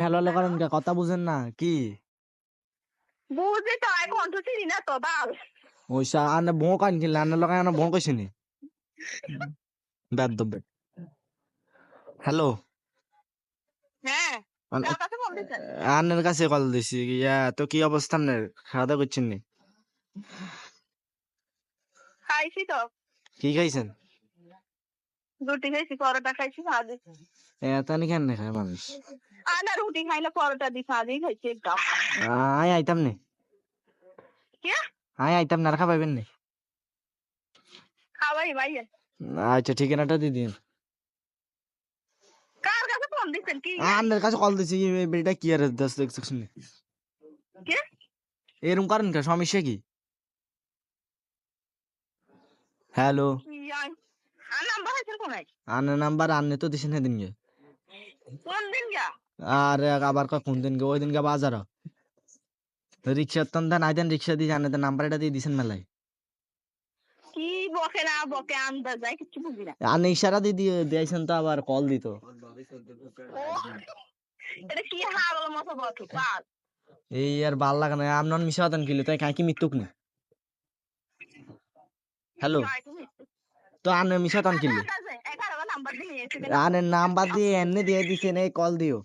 Hello hello করেন কে? কথা বুঝেন না কি? বুঝি তো এখন তো চিনি না তো বাল। ওই আনে ভোঁ কান কিনলে আনে লগাই আনে ভোঁ কইছিনি বেদ্যব। হ্যালো হ্যাঁ, কার কাছে ফোন দিছেন? আনের কাছে কল দিছি ইয়া তো কি অবস্থা আপনার? খাওয়া দাওয়া করছেন নি? খাইছি তো। কি খাইছেন? রুটি খাইছি, পরোটা খাইছি, ভাজি। এতানি কেন খায় মানুষ? না রুটি খাই না, পরোটা দি ভাজি খাইছি একদম। আয় আইতাম নি, কে? আয় আইতাম না, আর খাবাইবেন নি? খাওয়াই ভাইয়া। আচ্ছা ঠিকানাটা দিয়ে দিন। কার কাছে ফোন দিছেন কি? আনের কাছে কল দিছি বেটা কি আর দশ দেখছেন নি? কে? এরকম করেন কে? সমস্যা কি? হ্যালো আর নাম্বার হয়েছে কোনায়? আনের নাম্বার আননে তো দিছেন সেদিন গে। কোন দিন গা? আর আবার কোন দিন গে? ওই দিন গে বাজার রিক্সার তন দেন আইতেন রিক্সা দিয়ে জানে নাম্বার এটা দিয়ে দিছেন মেলায়। কি বকে না বকে আন্দাজ যায় কিছু বুঝি না। আর ইশারা দিয়ে দিয়েছেন তো আবার কল দিত। ও এটা কি হাগল মতো বকে বাল। এই আর ভাল লাগে না আপনার মিশা হতেন কিলো তাই কাকি মৃত্যুক নি। হ্যালো জয় তুমি। তো আনে মিশা হতেন কিলো এগারো নাম্বার দিয়ে নিয়েছে আনে নাম্বার দিয়ে এমনি দিয়ে দিছেন এই কল দিও।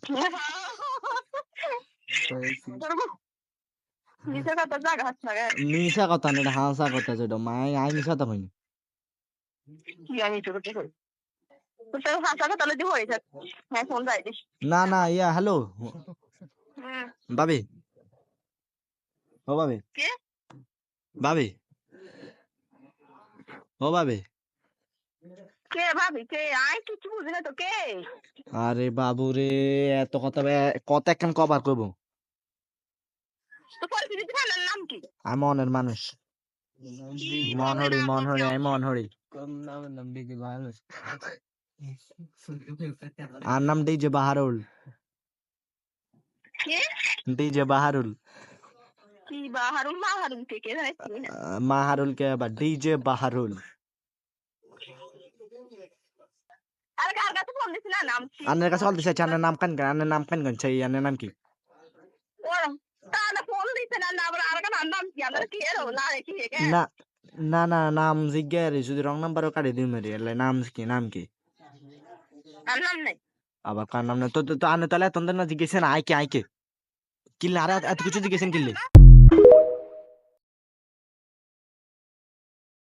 নিচে কত জায়গা হচ্ছে না মিশা কথা না এটা হাসা কথা যেটা মাই আই মিশা তো হইনি। কি আমি ছোট ছোট তো হাসা কথা লদি হয়েছে হ্যাঁ ফোন যাই দিস না না ইয়া হ্যালো ভাবি ও ভাবি কে ভাবি ও ভাবি কে ভাবি কে আই কিছু বুঝি না তো কে আরে বাবু রে এত কথা কথা একখান কবার করব তো পরিচিত থানার নাম কি আমি মনের মানুষ কি বলে মনহরি না মনহরি বকে আমি মনহরি আর নাম ডিজে বাহারুল কে ডিজে বাহারুল কি বাহারুল মাহারুল কে কে জানিস না মাহারুল কে আবার ডিজে বাহারুল আর কার কাছে ফোন দিছ না নাম কি আনের কাছে বলতে চাইছি আনের নাম কান চাই আনের নাম কি ও তাহলে ফোন দিছ না না আর কার নাম কি আমরা কি এর না কি কে না না না নাম জিজ্ঞাসা যদি রং নাম্বারও কাটি দিই মেরে এলে নাম কি আর নাম নাই আবার কার নাম না তো আনে তাহলে তন্দের না জিজ্ঞেসেন আইকে কিল্লা আর এত কিছু জিজ্ঞেসেন কিল্লে